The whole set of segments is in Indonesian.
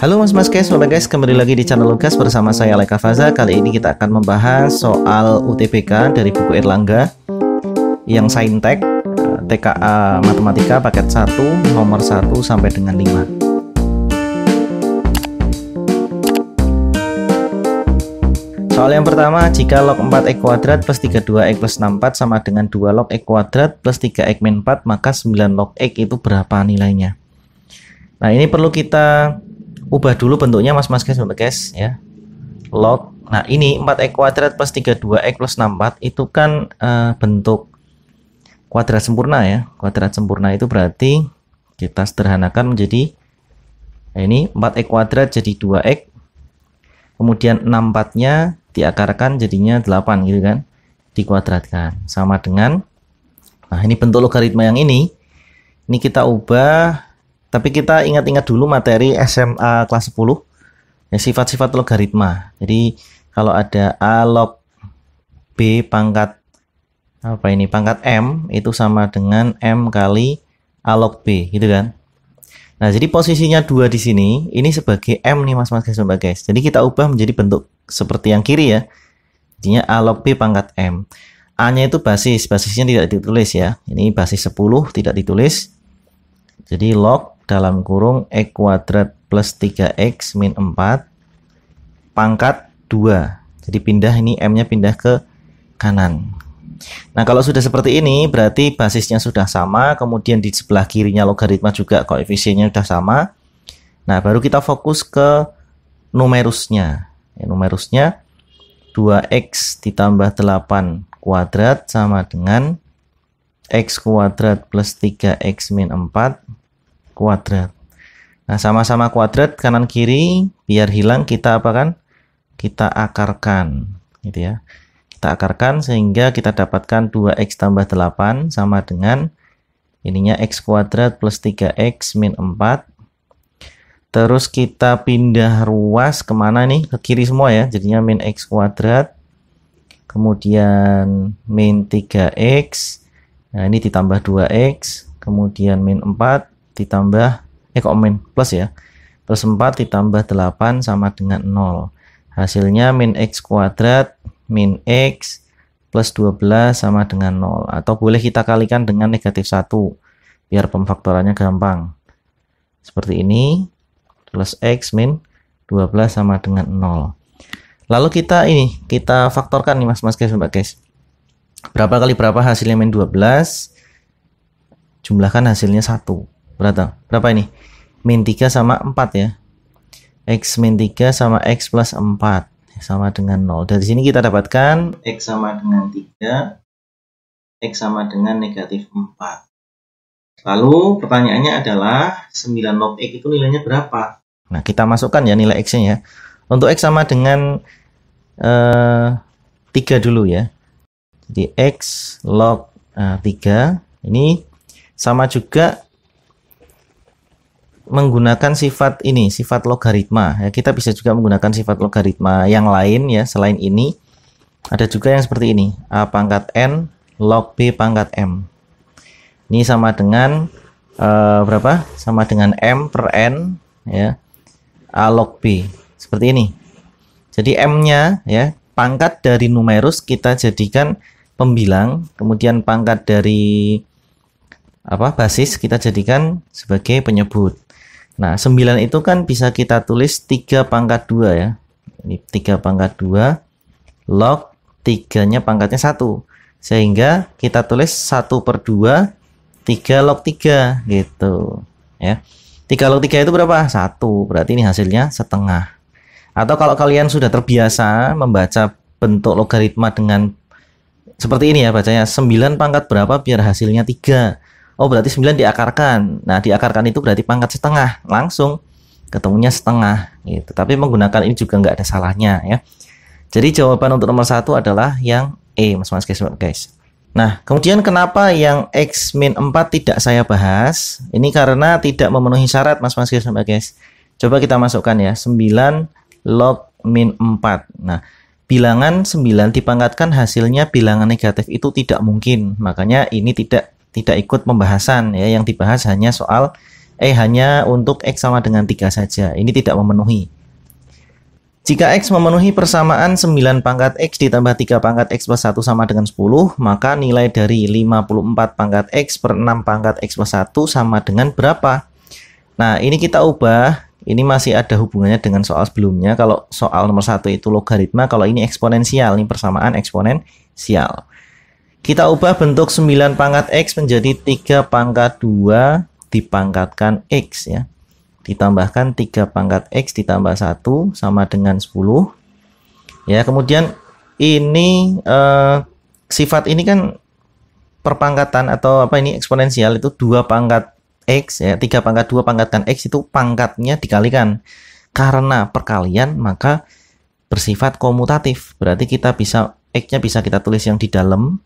Halo mas guys, kembali lagi di channel Lukas bersama saya Leka Faza. Kali ini kita akan membahas soal UTBK dari buku Erlangga yang Saintek TKA Matematika paket 1 nomor 1 sampai dengan 5. Soal yang pertama, jika log 4x kuadrat plus 32x plus 64 sama dengan 2 log x kuadrat plus 3x min 4, maka 9 log x itu berapa nilainya? Nah, ini perlu kita ubah dulu bentuknya mas guys ya. Log, nah ini 4x kuadrat plus 32x plus 64 itu kan bentuk kuadrat sempurna ya. Kuadrat sempurna itu berarti kita sederhanakan menjadi, nah ini 4x kuadrat jadi 2x, kemudian 64 nya diakarkan jadinya 8 gitu kan, dikuadratkan sama dengan, nah ini bentuk logaritma yang ini kita ubah. Tapi kita ingat-ingat dulu materi SMA kelas 10 ya, sifat-sifat logaritma. Jadi kalau ada A log B pangkat apa ini, pangkat M itu sama dengan M kali A log B gitu kan. Nah, jadi posisinya 2 di sini, ini sebagai M nih mas guys. Jadi kita ubah menjadi bentuk seperti yang kiri ya. Jadinya A log B pangkat M. A-nya itu basisnya tidak ditulis ya. Ini basis 10 tidak ditulis. Jadi log dalam kurung x kuadrat plus 3x min 4 pangkat 2. Jadi pindah, ini M-nya pindah ke kanan. Nah, kalau sudah seperti ini berarti basisnya sudah sama, kemudian di sebelah kirinya logaritma juga koefisiennya sudah sama. Nah, baru kita fokus ke numerusnya. Ya, numerusnya 2x ditambah 8 kuadrat sama dengan x kuadrat plus 3x min 4 kuadrat. Nah, sama-sama kuadrat kanan kiri, biar hilang kita apakan? Kita akarkan gitu ya. Kita akarkan sehingga kita dapatkan 2x tambah 8 sama dengan ininya x kuadrat plus 3x min 4. Terus kita pindah ruas kemana nih? Ke kiri semua ya. Jadinya min x kuadrat. Kemudian min 3x. Nah, ini ditambah 2x. Kemudian min 4 ditambah, kok min plus ya. Plus 4 ditambah 8 sama dengan 0. Hasilnya min x kuadrat min x plus 12 sama dengan 0. Atau boleh kita kalikan dengan negatif 1 biar pemfaktorannya gampang. Seperti ini, plus x min 12 sama dengan 0. Lalu kita faktorkan nih mas guys. Berapa kali berapa hasilnya min 12? Jumlahkan hasilnya 1. Berapa ini? Min 3 sama 4 ya. X min 3 sama x plus 4 sama dengan 0. Dari sini kita dapatkan x sama dengan 3, x sama dengan negatif 4. Lalu pertanyaannya adalah 9 log x itu nilainya berapa? Nah, kita masukkan ya nilai x-nya ya. Untuk x sama dengan 3 dulu ya. Jadi x log 3 ini sama juga menggunakan sifat ini, sifat logaritma ya. Kita bisa juga menggunakan sifat logaritma yang lain ya. Selain ini ada juga yang seperti ini, a pangkat n log b pangkat m. Ini sama dengan berapa? Sama dengan m per n ya, a log b, seperti ini. Jadi m-nya ya, pangkat dari numerus kita jadikan pembilang, kemudian pangkat dari basis kita jadikan sebagai penyebut. Nah, 9 itu kan bisa kita tulis 3 pangkat 2 ya. Ini 3 pangkat 2 log 3-nya pangkatnya 1. Sehingga kita tulis 1 per 2 3 log 3 gitu ya. 3 log 3 itu berapa? 1. Berarti ini hasilnya setengah. Atau kalau kalian sudah terbiasa membaca bentuk logaritma dengan seperti ini ya, bacanya 9 pangkat berapa biar hasilnya 3. Oh, berarti 9 diakarkan. Nah, diakarkan itu berarti pangkat setengah. Langsung ketemunya setengah gitu. Tapi menggunakan ini juga nggak ada salahnya ya. Jadi jawaban untuk nomor 1 adalah yang E, mas guys. Nah, kemudian kenapa yang x min 4 tidak saya bahas? Ini karena tidak memenuhi syarat mas guys. Coba kita masukkan ya, 9 log min 4. Nah, bilangan 9 dipangkatkan hasilnya bilangan negatif itu tidak mungkin. Makanya ini tidak ikut pembahasan ya. Yang dibahas hanya soal hanya untuk X sama dengan 3 saja. Ini tidak memenuhi. Jika X memenuhi persamaan 9 pangkat X ditambah 3 pangkat X plus 1 sama dengan 10, maka nilai dari 54 pangkat X per 6 pangkat X plus 1 sama dengan berapa? Nah, ini kita ubah. Ini masih ada hubungannya dengan soal sebelumnya. Kalau soal nomor 1 itu logaritma, kalau ini eksponensial, ini persamaan eksponensial. Kita ubah bentuk 9 pangkat X menjadi 3 pangkat 2 dipangkatkan X ya. Ditambahkan 3 pangkat X ditambah 1 sama dengan 10. Ya, kemudian ini sifat ini kan perpangkatan atau apa ini eksponensial itu 2 pangkat X ya, 3 pangkat 2 pangkatkan X itu pangkatnya dikalikan. Karena perkalian maka bersifat komutatif. Berarti kita bisa X-nya bisa kita tulis yang di dalam,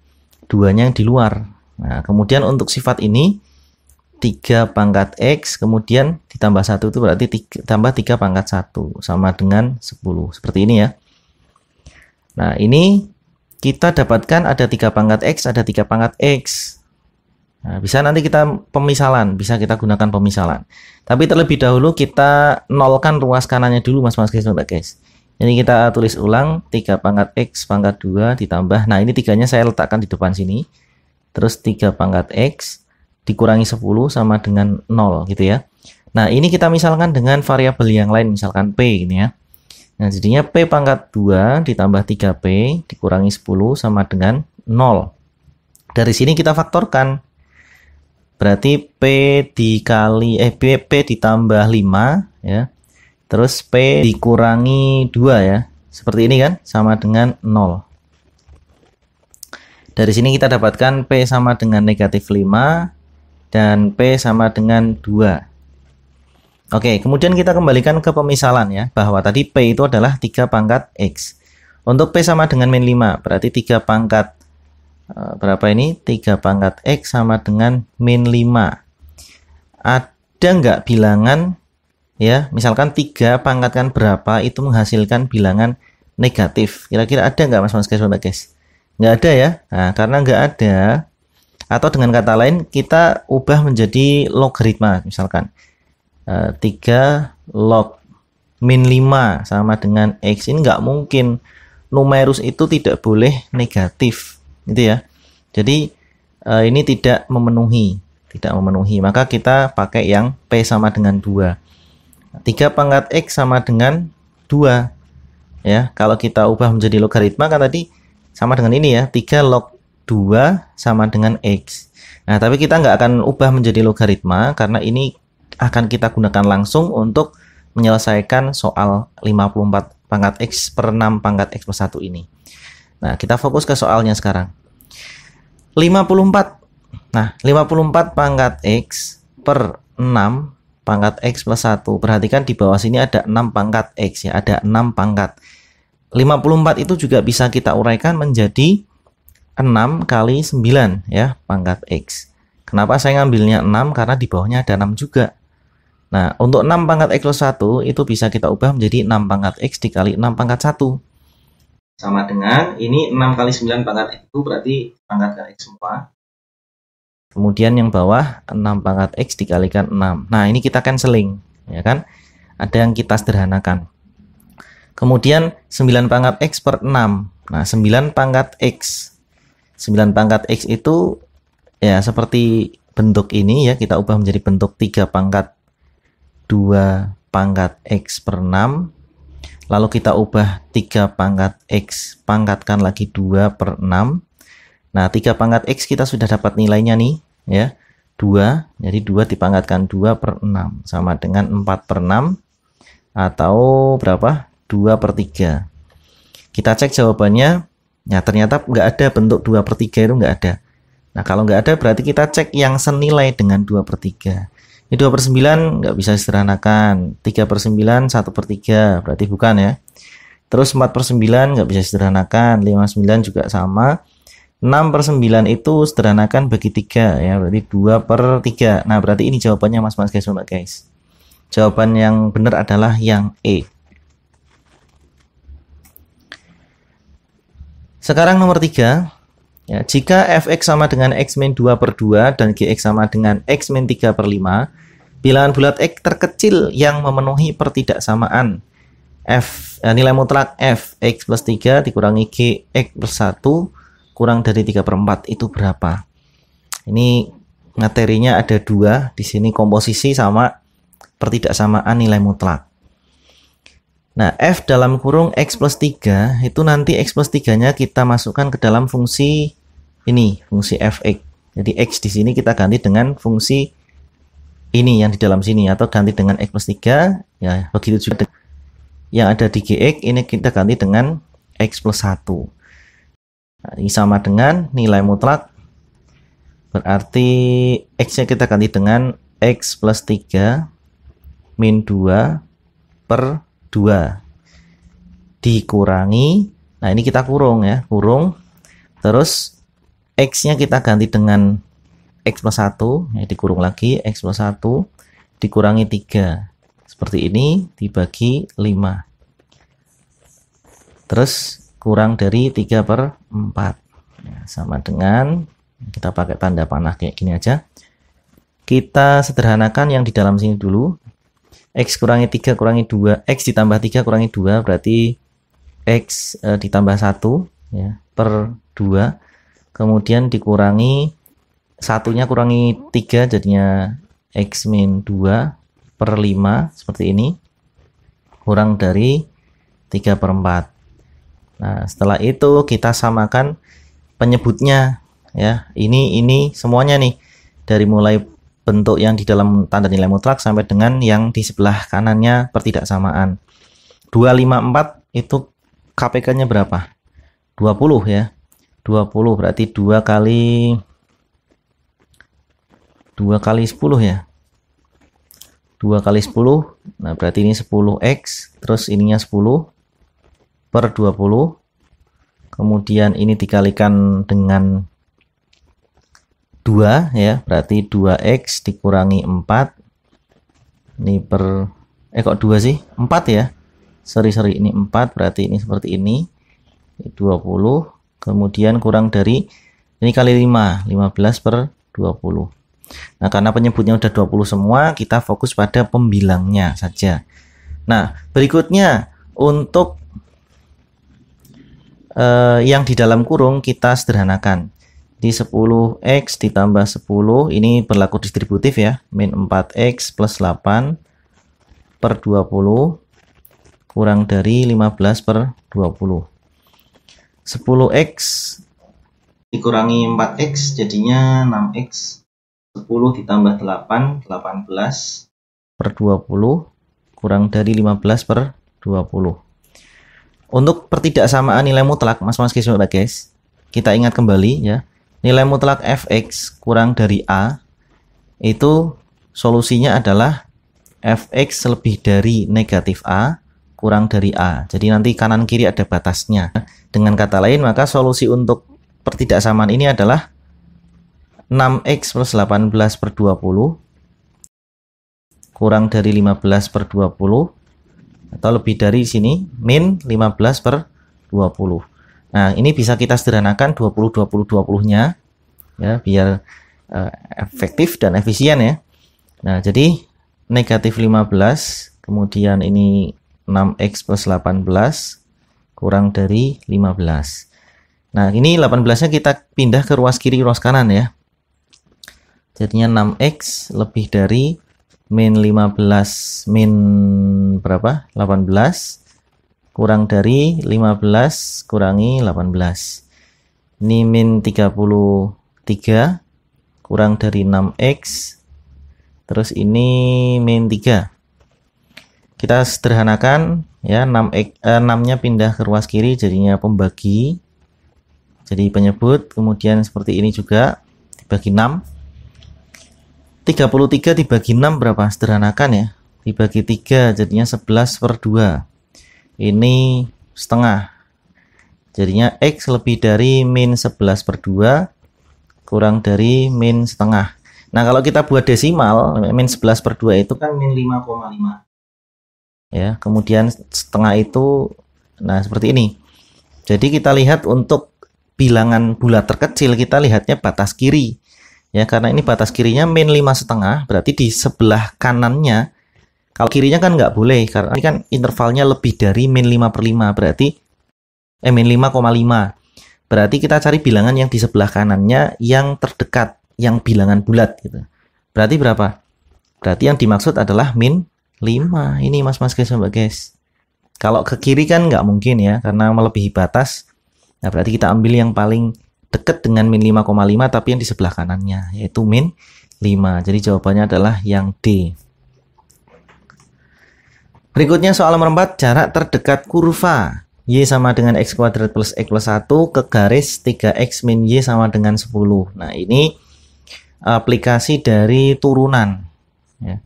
2-nya yang di luar. Nah, kemudian untuk sifat ini 3 pangkat X kemudian ditambah 1 itu berarti tambah 3 pangkat 1 sama dengan 10. Seperti ini ya. Nah, ini kita dapatkan ada 3 pangkat X, ada 3 pangkat X. Nah, bisa nanti kita pemisalan, bisa kita gunakan pemisalan. Tapi terlebih dahulu kita nolkan ruas kanannya dulu mas guys. Jadi kita tulis ulang 3 pangkat X pangkat 2 ditambah. Nah, ini 3-nya saya letakkan di depan sini. Terus 3 pangkat X dikurangi 10 sama dengan 0 gitu ya. Nah, ini kita misalkan dengan variabel yang lain, misalkan P ini ya. Nah, jadinya P pangkat 2 ditambah 3P dikurangi 10 sama dengan 0. Dari sini kita faktorkan. Berarti P dikali P ditambah 5 ya. Terus P dikurangi 2 ya. Seperti ini kan, sama dengan 0. Dari sini kita dapatkan P sama dengan negatif 5 dan P sama dengan 2. Oke, kemudian kita kembalikan ke pemisalan ya, bahwa tadi P itu adalah 3 pangkat X. Untuk P sama dengan min 5, berarti 3 pangkat berapa ini? 3 pangkat X sama dengan min 5. Ada nggak bilangan ya, misalkan 3 pangkatkan berapa itu menghasilkan bilangan negatif? Kira-kira ada nggak mas guys? Nggak ada ya. Nah, karena nggak ada, atau dengan kata lain kita ubah menjadi logaritma, misalkan 3 log min 5 sama dengan X. Ini nggak mungkin, numerus itu tidak boleh negatif gitu ya. Jadi ini tidak memenuhi, maka kita pakai yang P sama dengan 2. 3 pangkat X sama dengan 2 ya. Kalau kita ubah menjadi logaritma kan tadi sama dengan ini ya, 3 log 2 sama dengan X. Nah, tapi kita nggak akan ubah menjadi logaritma karena ini akan kita gunakan langsung untuk menyelesaikan soal 54 pangkat X per 6 pangkat X plus 1 ini. Nah, kita fokus ke soalnya sekarang. 54. Nah, 54 pangkat X per 6 pangkat X plus 1. Perhatikan di bawah sini ada 6 pangkat X ya, ada 6 pangkat. 54 itu juga bisa kita uraikan menjadi 6 kali 9 ya, pangkat X. Kenapa saya ngambilnya 6? Karena di bawahnya ada 6 juga. Nah, untuk 6 pangkat X plus 1 itu bisa kita ubah menjadi 6 pangkat X dikali 6 pangkat 1. Sama dengan ini 6 kali 9 pangkat X itu berarti pangkat X semua. Kemudian yang bawah 6 pangkat X dikalikan 6. Nah, ini kita canceling ya kan. Ada yang kita sederhanakan. Kemudian 9 pangkat X per 6. Nah, 9 pangkat X. 9 pangkat X itu ya seperti bentuk ini ya, kita ubah menjadi bentuk 3 pangkat 2 pangkat X per 6. Lalu kita ubah 3 pangkat X pangkatkan lagi 2 per 6. Nah, 3 pangkat X kita sudah dapat nilainya nih ya, 2. Jadi 2 dipangkatkan 2 per 6 sama dengan 4 per 6 atau berapa? 2 per 3. Kita cek jawabannya. Ya, ternyata nggak ada bentuk 2 per 3 itu nggak ada. Nah, kalau nggak ada berarti kita cek yang senilai dengan 2 per 3. Ini 2 per 9 nggak bisa sederhanakan. 3 per 9 1 per 3 berarti bukan ya. Terus 4 per 9 nggak bisa sederhanakan. 5 9 juga sama. 6 per 9 itu sederhanakan bagi 3 ya, berarti 2 per 3. Nah, berarti ini jawabannya mas guys. Jawaban yang benar adalah yang E. Sekarang nomor 3 ya, jika fx sama dengan x min 2 per 2 dan gx sama dengan x min 3 per 5, bilangan bulat X terkecil yang memenuhi pertidaksamaan nilai mutlak f X plus 3 dikurangi G X plus 1 kurang dari 3/4 itu berapa? Ini materinya ada dua, di sini komposisi sama pertidaksamaan nilai mutlak. Nah, f dalam kurung X plus 3 itu nanti X plus 3-nya kita masukkan ke dalam fungsi ini, fungsi fx. Jadi X di sini kita ganti dengan fungsi ini yang di dalam sini, atau ganti dengan X plus 3, ya begitu juga yang ada di Gx ini kita ganti dengan X plus 1. Nah, ini sama dengan nilai mutlak, berarti X-nya kita ganti dengan X plus 3 min 2 per 2 dikurangi, nah ini kita kurung ya, kurung, terus X-nya kita ganti dengan X plus 1, ya, dikurung lagi, X plus 1 dikurangi 3 seperti ini, dibagi 5, terus kurang dari 3/4, ya, sama dengan, kita pakai tanda panah kayak gini aja, kita sederhanakan yang di dalam sini dulu. X kurangi 3 kurangi 2, X ditambah 3 kurangi 2 berarti X ditambah 1 ya, per 2, kemudian dikurangi satunya kurangi 3 jadinya X min 2 per 5 seperti ini, kurang dari 3/4. Nah, setelah itu kita samakan penyebutnya ya, ini semuanya nih, dari mulai bentuk yang di dalam tanda nilai mutlak sampai dengan yang di sebelah kanannya pertidaksamaan. 254 itu KPK-nya berapa? 20 ya. 20 berarti 2 kali 10 ya. 2 kali 10. Nah, berarti ini 10X, terus ininya 10 per 20. Kemudian ini dikalikan dengan 2 ya, berarti 2X dikurangi 4 ini per kok 2 sih, 4 ya, sorry ini 4, berarti ini seperti ini 20, kemudian kurang dari ini kali 5, 15 per 20. Nah, karena penyebutnya udah 20 semua, kita fokus pada pembilangnya saja. Nah, berikutnya untuk yang di dalam kurung kita sederhanakan. Di 10X ditambah 10 ini berlaku distributif ya, min 4X plus 8 per 20 kurang dari 15 per 20. 10X dikurangi 4X jadinya 6X, 10 ditambah 8 18 per 20 kurang dari 15 per 20. Untuk pertidaksamaan nilai mutlak mas-mas guys, kita ingat kembali ya, nilai mutlak fx kurang dari a itu solusinya adalah fx lebih dari negatif a kurang dari a. Jadi nanti kanan kiri ada batasnya. Dengan kata lain, maka solusi untuk pertidaksamaan ini adalah 6x plus 18 per 20 kurang dari 15 per 20, atau lebih dari sini min 15 per 20. Nah, ini bisa kita sederhanakan 20-20-20-nya ya, biar efektif dan efisien ya. Nah, jadi negatif 15, kemudian ini 6x plus 18 kurang dari 15. Nah, ini 18-nya kita pindah ke ruas kiri, ruas kanan ya. Jadinya 6x lebih dari min 15 min berapa? 18 kurang dari 15 kurangi 18. Ini min 33 kurang dari 6x. Terus ini min 3. Kita sederhanakan ya, 6-nya pindah ke ruas kiri jadinya pembagi. Jadi penyebut, kemudian seperti ini juga dibagi 6. 33 dibagi 6 berapa? Sederhanakan ya. Dibagi 3 jadinya 11 per 2. Ini setengah, jadinya X lebih dari min 11 per 2 kurang dari min setengah. Nah, kalau kita buat desimal, min 11 per 2 itu kan min 5,5 ya, kemudian setengah itu, nah seperti ini. Jadi kita lihat untuk bilangan bulat terkecil, kita lihatnya batas kiri Ya, karena ini batas kirinya min 5,5, berarti di sebelah kanannya, kalau kirinya kan nggak boleh, karena ini kan intervalnya lebih dari min 5/5, berarti min 5,5. Berarti kita cari bilangan yang di sebelah kanannya yang terdekat, yang bilangan bulat gitu. Berarti berapa? Berarti yang dimaksud adalah min 5. Ini mas-mas guys, mbak guys. Kalau ke kiri kan nggak mungkin ya, karena melebihi batas. Nah, berarti kita ambil yang paling dekat dengan min 5,5 tapi yang di sebelah kanannya, yaitu min 5. Jadi jawabannya adalah yang D. Berikutnya soal nomor 4, jarak terdekat kurva Y sama dengan X kuadrat plus X plus 1 ke garis 3X min Y sama dengan 10. Nah, ini aplikasi dari turunan. Ya.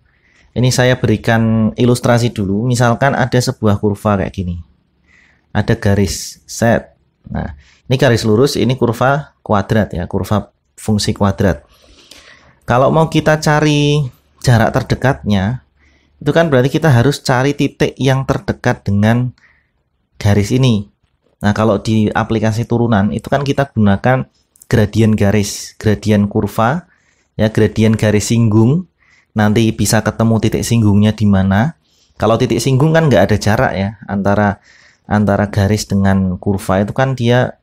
Ini saya berikan ilustrasi dulu. Misalkan ada sebuah kurva kayak gini. Ada garis set. Nah, ini garis lurus, ini kurva kuadrat ya, kurva fungsi kuadrat. Kalau mau kita cari jarak terdekatnya, itu kan berarti kita harus cari titik yang terdekat dengan garis ini. Nah, kalau di aplikasi turunan itu kan kita gunakan gradien garis, gradien kurva, ya, gradien garis singgung. Nanti bisa ketemu titik singgungnya di mana. Kalau titik singgung kan nggak ada jarak ya antara garis dengan kurva, itu kan dia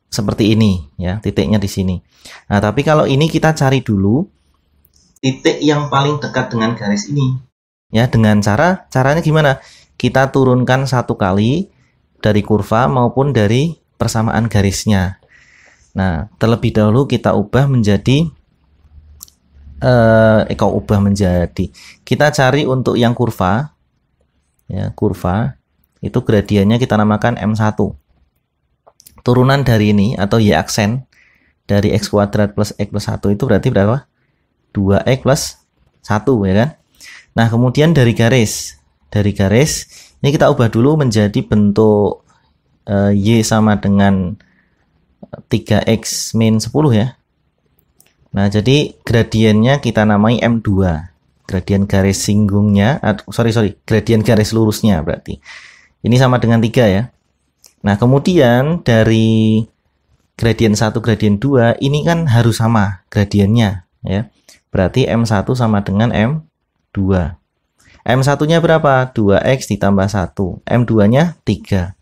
seperti ini ya, titiknya di sini. Nah, tapi kalau ini kita cari dulu titik yang paling dekat dengan garis ini. Ya, dengan caranya gimana? Kita turunkan satu kali dari kurva maupun dari persamaan garisnya. Nah, terlebih dahulu kita ubah menjadi kita cari untuk yang kurva ya, kurva itu gradiennya kita namakan M1. Turunan dari ini atau Y aksen dari X kuadrat plus X plus 1 itu berarti berapa? 2X plus 1 ya kan. Nah, kemudian dari garis ini kita ubah dulu menjadi bentuk Y sama dengan 3X min 10 ya. Nah, jadi gradiennya kita namai M2. Gradien garis singgungnya, gradien garis lurusnya berarti. Ini sama dengan 3 ya. Nah, kemudian dari gradien 1, gradien 2, ini kan harus sama gradiennya ya. Berarti M1 sama dengan M2. M1-nya berapa? 2X ditambah 1. M2-nya 3.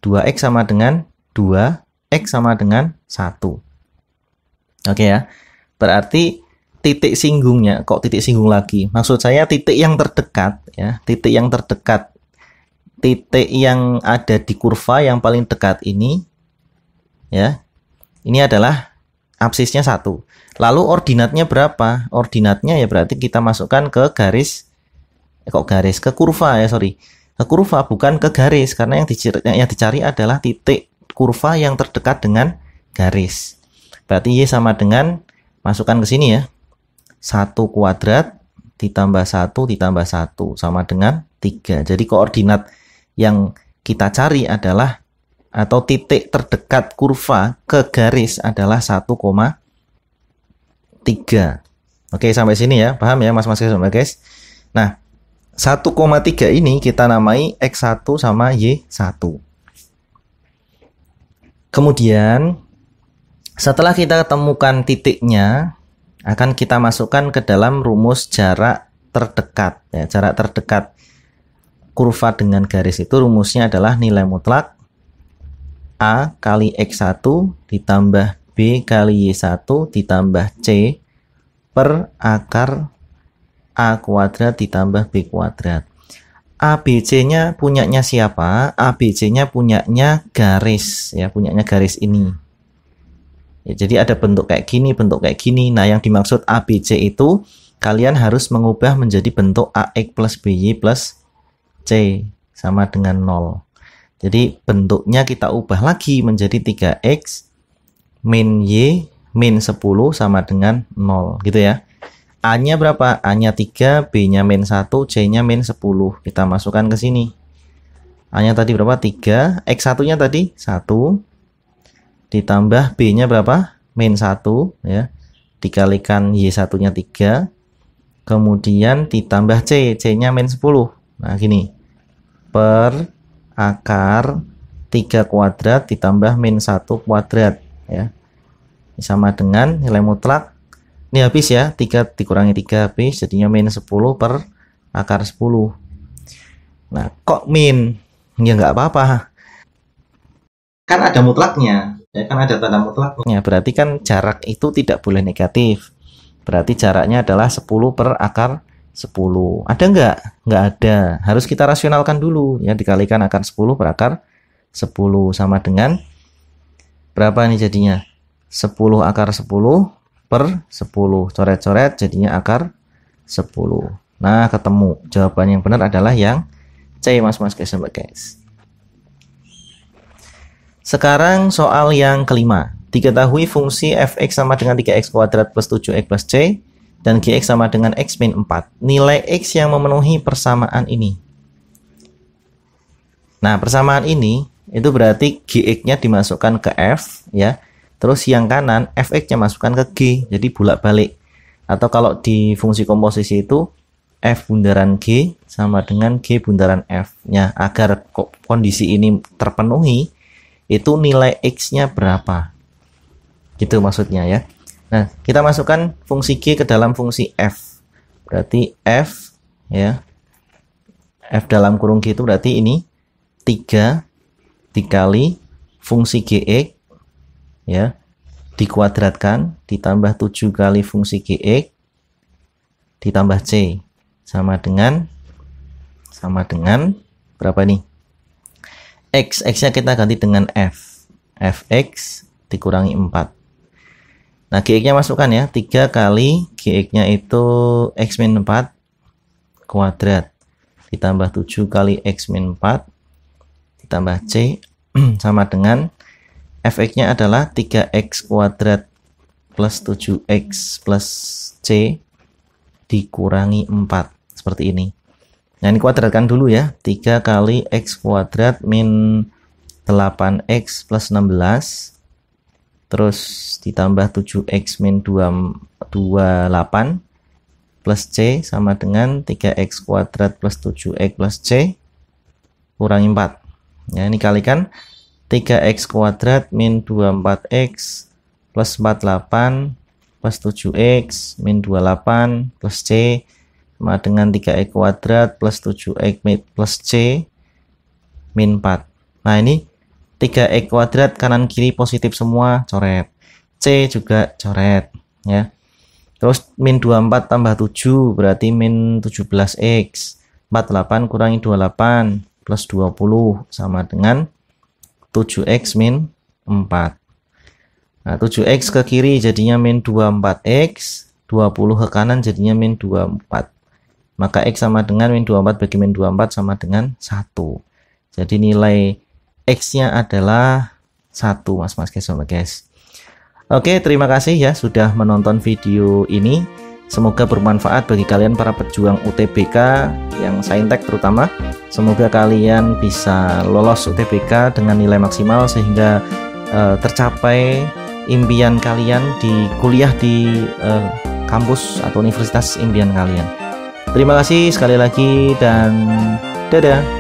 2X sama dengan 2, X sama dengan 1. Oke ya, berarti titik singgungnya, kok titik singgung lagi? Maksud saya titik yang terdekat ya, titik yang terdekat, titik yang ada di kurva yang paling dekat ini ya, ini adalah absisnya 1. Lalu ordinatnya berapa? Ordinatnya ya berarti kita masukkan ke garis, ke kurva ya, ke kurva bukan ke garis, karena yang dicari adalah titik kurva yang terdekat dengan garis. Berarti Y sama dengan, masukkan ke sini ya, 1 kuadrat ditambah 1 ditambah 1 sama dengan 3. Jadi koordinat yang kita cari adalah, atau titik terdekat kurva ke garis adalah 1,3. Oke, sampai sini ya, paham ya mas-mas guys? Nah, 1,3 ini kita namai X1 sama Y1. Kemudian setelah kita temukan titiknya, akan kita masukkan ke dalam rumus jarak terdekat ya. Jarak terdekat kurva dengan garis itu rumusnya adalah nilai mutlak A kali X1 ditambah B kali Y1 ditambah C per akar A kuadrat ditambah B kuadrat. ABC-nya punyanya siapa? ABC-nya punyanya garis ya, punyanya garis ini. Ya, jadi ada bentuk kayak gini, bentuk kayak gini. Nah, yang dimaksud ABC itu kalian harus mengubah menjadi bentuk AX plus BY plus C sama dengan 0. Jadi bentuknya kita ubah lagi menjadi 3X min Y min 10 sama dengan 0 gitu ya. A-nya berapa? A-nya 3, B-nya min 1, C-nya min 10. Kita masukkan ke sini. A-nya tadi berapa? 3. X1-nya tadi 1. Ditambah B-nya berapa? Min 1 ya. Dikalikan Y1-nya 3. Kemudian ditambah C. C-nya min 10. Nah, gini. Per akar 3 kuadrat ditambah min 1 kuadrat ya. Sama dengan nilai mutlak Ini habis ya, 3 dikurangi 3 habis, jadinya min 10 per akar 10. Nah, kok min? Ya nggak apa-apa. Kan ada mutlaknya, ya kan ada tanda mutlaknya. Berarti kan jarak itu tidak boleh negatif. Berarti jaraknya adalah 10 per akar 10. Ada nggak? Nggak ada. Harus kita rasionalkan dulu. Ya, dikalikan akar 10 per akar 10 sama dengan berapa nih jadinya? 10 akar 10 per 10. Coret-coret jadinya akar 10. Nah, ketemu. Jawaban yang benar adalah yang C, mas guys. Sekarang soal yang kelima. Diketahui fungsi fx sama dengan 3x kuadrat plus 7x plus c dan gx sama dengan x min 4. Nilai x yang memenuhi persamaan ini. Nah, persamaan ini itu berarti gx-nya dimasukkan ke f, ya. Terus yang kanan fx-nya masukkan ke g, jadi bolak-balik. Atau kalau di fungsi komposisi itu f bundaran g sama dengan g bundaran f-nya. Agar kondisi ini terpenuhi, itu nilai x-nya berapa? Gitu maksudnya ya. Nah, kita masukkan fungsi g ke dalam fungsi f. Berarti f, ya, f dalam kurung g itu berarti ini 3 dikali fungsi gx, ya, dikuadratkan ditambah 7 kali fungsi gx ditambah c sama dengan berapa nih? X-nya kita ganti dengan f. Fx dikurangi 4. Nah, gx-nya masukkan ya, 3 kali gx-nya itu x min 4 kuadrat ditambah 7 kali x min 4 ditambah c sama dengan fx-nya adalah 3x kuadrat plus 7x plus c dikurangi 4. Seperti ini. Nah, ini kuadratkan dulu ya. 3 kali x kuadrat min 8x plus 16. Terus ditambah 7x min 28 plus c sama dengan 3x kuadrat plus 7x plus c kurangi 4. Ya, ini kalikan 3x kuadrat min 24x plus 48 plus 7x min 28 plus c sama dengan 3x kuadrat plus 7x plus c min 4. Nah, ini 3x kuadrat kanan kiri positif semua, coret. C juga coret, ya. Terus min 24 tambah 7 berarti min 17x. 48 kurangi 28 plus 20 sama dengan 7x min 4. Nah, 7x ke kiri jadinya min 24x, 20 ke kanan jadinya min 24. Maka x sama dengan min 24 bagi min 24 sama dengan 1. Jadi nilai x-nya adalah 1, mas guys. Oke, terima kasih ya sudah menonton video ini. Semoga bermanfaat bagi kalian para pejuang UTBK yang saintek terutama. Semoga kalian bisa lolos UTBK dengan nilai maksimal sehingga tercapai impian kalian di kuliah di kampus atau universitas impian kalian. Terima kasih sekali lagi dan dadah.